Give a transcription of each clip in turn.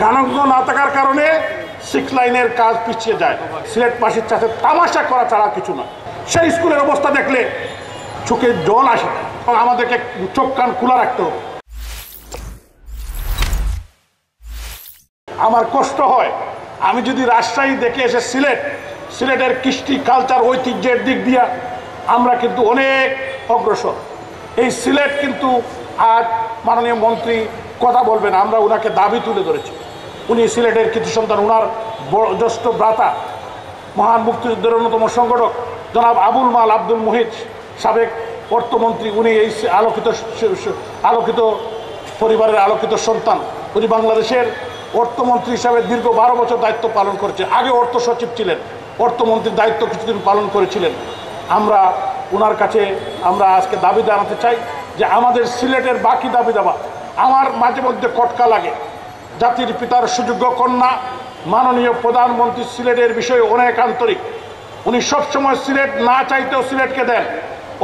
কানঙ্গ না থাকার কারণে 6 লাইনের কাজ পিছিয়ে যায়। সিলেটবাসীর সাথে তামাশা করা ছাড়া কিছু না। সেই স্কুলের অবস্থা দেখলে চোখে জল আসে এবং আমাদেরকে চোখ কান খোলা রাখতে হবে। আমার কষ্ট হয়, আমি যদি রাজশাহী দেখে এসে সিলেটের কৃষ্টি কালচার ঐতিহ্যের দিক দিয়ে আমরা কিন্তু অনেক অগ্রসর। এই সিলেট কিন্তু আজ মাননীয় মন্ত্রী কথা বলবেন, আমরা ওনাকে দাবি তুলে ধরেছি। উনি সিলেটের কৃতি সন্তান, ওনার জ্যেষ্ঠ ভ্রাতা মহান মুক্তিযুদ্ধের অন্যতম সংগঠক জনাব আবুল মাল আব্দুল মুহিত সাবেক অর্থমন্ত্রী, উনি এই আলোকিত পরিবারের আলোকিত সন্তান। উনি বাংলাদেশের অর্থমন্ত্রী হিসাবে দীর্ঘ 12 বছর দায়িত্ব পালন করেছেন। আগে অর্থ সচিব ছিলেন, অর্থমন্ত্রীর দায়িত্ব কিছুদিন পালন করেছিলেন। আমরা ওনার কাছে আমরা আজকে দাবি জানাতে চাই যে আমাদের সিলেটের বাকি দাবি দাবা, আমার মাঝে মধ্যে কটকা লাগে। জাতির পিতার সুযোগ্য কন্যা মাননীয় প্রধানমন্ত্রী সিলেটের বিষয়ে অনেক আন্তরিক। উনি সবসময় সিলেট না চাইতেও সিলেটকে দেন,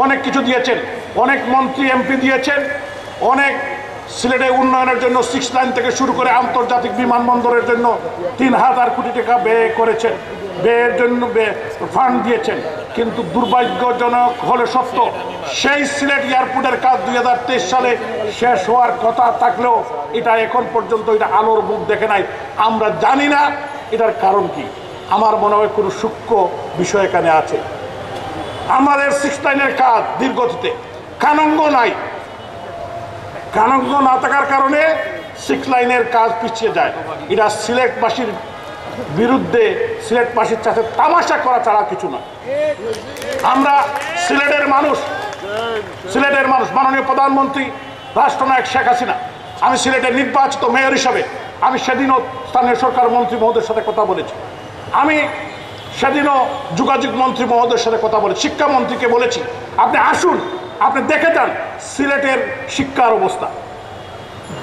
অনেক কিছু দিয়েছেন, অনেক মন্ত্রী এমপি দিয়েছেন, অনেক সিলেটে উন্নয়নের জন্য 6 লাইন থেকে শুরু করে আন্তর্জাতিক বিমানবন্দরের জন্য 3000 কোটি টাকা ব্যয় করেছেন, ব্যয়ের জন্য ফান্ড দিয়েছেন। কিন্তু দুর্ভাগ্যজনক হলে সত্য, সেই সিলেট এয়ারপোর্টের কাজ 2023 সালে শেষ হওয়ার কথা থাকলেও এটা এখন পর্যন্ত এটা আলোর মুখ দেখে নাই। আমরা জানি না এটার কারণ কি। আমার মনে হয় কোনো সূক্ষ্ম বিষয় এখানে আছে। আমাদের 6 লাইনের কাজ দীর্ঘতিতে কানঙ্গ নাই, কানঙ্গ না থাকার কারণে 6 লাইনের কাজ পিছিয়ে যায়। এটা সিলেটবাসীর বিরুদ্ধে, সিলেটবাসীর সাথে তামাশা করা ছাড়া কিছু নয়। আমরা সিলেটের মানুষ মাননীয় প্রধানমন্ত্রী রাষ্ট্রনায়ক শেখ হাসিনা, আমি সিলেটের নির্বাচিত মেয়র হিসাবে আমি সেদিনও স্থানীয় সরকার মন্ত্রী মহোদয়ের সাথে কথা বলেছি, আমি সেদিনও যোগাযোগ মন্ত্রী মহোদয়ের সাথে কথা বলেছি, শিক্ষামন্ত্রীকে বলেছি আপনি আসুন, আপনি দেখে যান সিলেটের শিক্ষার অবস্থা।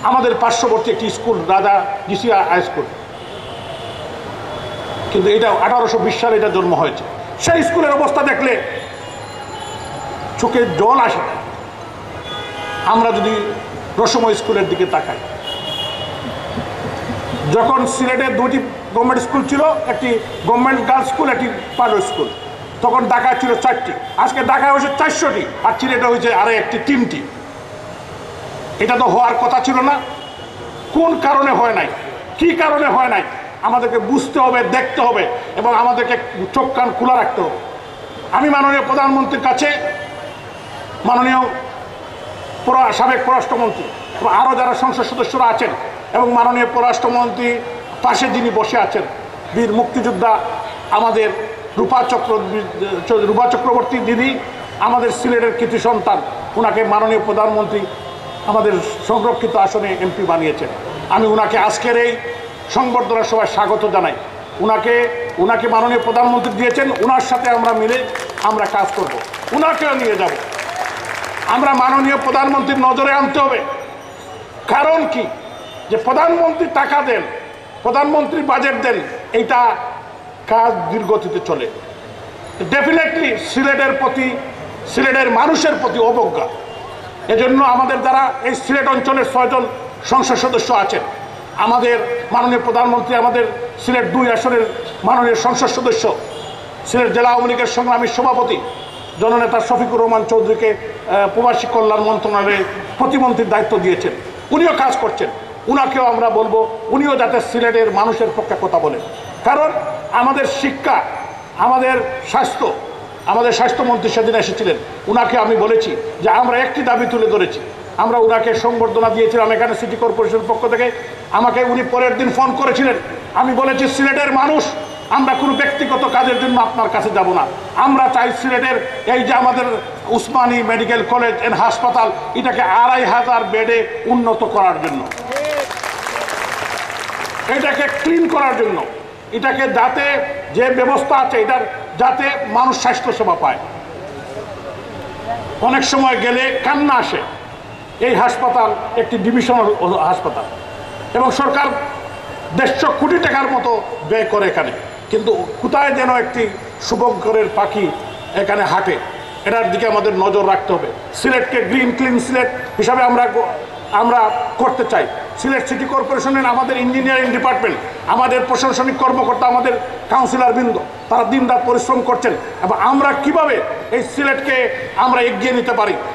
আমাদের পার্শ্ববর্তী একটি স্কুল রাজা জিসিয়া হাই স্কুল, কিন্তু এটা 1820 সালে এটা জন্ম হয়েছে। সেই স্কুলের অবস্থা দেখলে চোখে জল আসে। আমরা যদি রসময় স্কুলের দিকে তাকাই, যখন সিলেটে 2টি গভর্নমেন্ট স্কুল ছিল, একটি গভর্নমেন্ট গার্লস স্কুল, একটি প্রাইভেট স্কুল, তখন ঢাকায় ছিল 4টি, আজকে ঢাকায় হয়েছে 400টি, আর সিলেটে হয়েছে আরো 3টি। এটা তো হওয়ার কথা ছিল না। কোন কারণে হয় নাই, কি কারণে হয় নাই, আমাদেরকে বুঝতে হবে, দেখতে হবে এবং আমাদেরকে চোখ কান খোলা রাখতে হবে। আমি মাননীয় প্রধানমন্ত্রীর কাছে, মাননীয় সাবেক পররাষ্ট্রমন্ত্রী এবং আরও যারা সংসদ সদস্যরা আছেন এবং মাননীয় পররাষ্ট্রমন্ত্রী পাশে যিনি বসে আছেন, বীর মুক্তিযোদ্ধা আমাদের রূপা চক্রবর্তী দিদি, আমাদের সিলেটের কৃতি সন্তান, ওনাকে মাননীয় প্রধানমন্ত্রী আমাদের সংরক্ষিত আসনে এমপি বানিয়েছেন। আমি ওনাকে আজকের এই সংবর্ধনা সভায় স্বাগত জানাই। ওনাকে মাননীয় প্রধানমন্ত্রী দিয়েছেন, ওনার সাথে আমরা মিলে আমরা কাজ করব, ওনাকেও নিয়ে যাব। আমরা মাননীয় প্রধানমন্ত্রীর নজরে আনতে হবে। কারণ কি, যে প্রধানমন্ত্রী টাকা দেন, প্রধানমন্ত্রী বাজেট দেন, এইটা কাজ দীর্ঘতিতে চলে। ডেফিনেটলি সিলেটের প্রতি, সিলেটের মানুষের প্রতি অবজ্ঞা। এজন্য আমাদের দ্বারা এই সিলেট অঞ্চলের 6 জন সংসদ সদস্য আছেন, আমাদের মাননীয় প্রধানমন্ত্রী আমাদের সিলেট 2 আসনের মাননীয় সংসদ সদস্য, সিলেট জেলা আওয়ামী লীগের সংগ্রামী সভাপতি জননেতা শফিকুর রহমান চৌধুরীকে প্রবাসী কল্যাণ মন্ত্রণালয়ে প্রতিমন্ত্রীর দায়িত্ব দিয়েছেন, উনিও কাজ করছেন। উনাকেও আমরা বলবো উনিও যাতে সিলেটের মানুষের পক্ষে কথা বলেন। কারণ আমাদের শিক্ষা, আমাদের স্বাস্থ্য, আমাদের স্বাস্থ্যমন্ত্রী সেদিন এসেছিলেন, উনাকে আমি বলেছি যে আমরা একটি দাবি তুলে ধরেছি। আমরা ওনাকে সংবর্ধনা দিয়েছিলাম এখানে সিটি কর্পোরেশনের পক্ষ থেকে। আমাকে উনি পরের দিন ফোন করেছিলেন, আমি বলেছি সিলেটের মানুষ, আমরা কোনো ব্যক্তিগত কাজের জন্য আপনার কাছে যাব না। আমরা চাই সিলেটের এই যে আমাদের উসমানী মেডিকেল কলেজ এন্ড হাসপাতাল, এটাকে 2500 বেডে উন্নত করার জন্য, এটাকে ক্লিন করার জন্য, এটাকে যাতে যে ব্যবস্থা আছে এটার যাতে মানুষ স্বাস্থ্যসেবা পায়। অনেক সময় গেলে কান্না আসে। এই হাসপাতাল একটি ডিভিশনাল হাসপাতাল এবং সরকার 150 কোটি টাকার মতো ব্যয় করে এখানে, কিন্তু কোথায় যেন একটি শুভঙ্করের পাখি এখানে হাঁটে। এটার দিকে আমাদের নজর রাখতে হবে। সিলেটকে গ্রিন ক্লিন সিলেট হিসাবে আমরা আমরা করতে চাই। সিলেট সিটি কর্পোরেশনের আমাদের ইঞ্জিনিয়ারিং ডিপার্টমেন্ট, আমাদের প্রশাসনিক কর্মকর্তা, আমাদের কাউন্সিলর বৃন্দ, তারা দিনরাত পরিশ্রম করছেন এবং আমরা কিভাবে এই সিলেটকে আমরা এগিয়ে নিতে পারি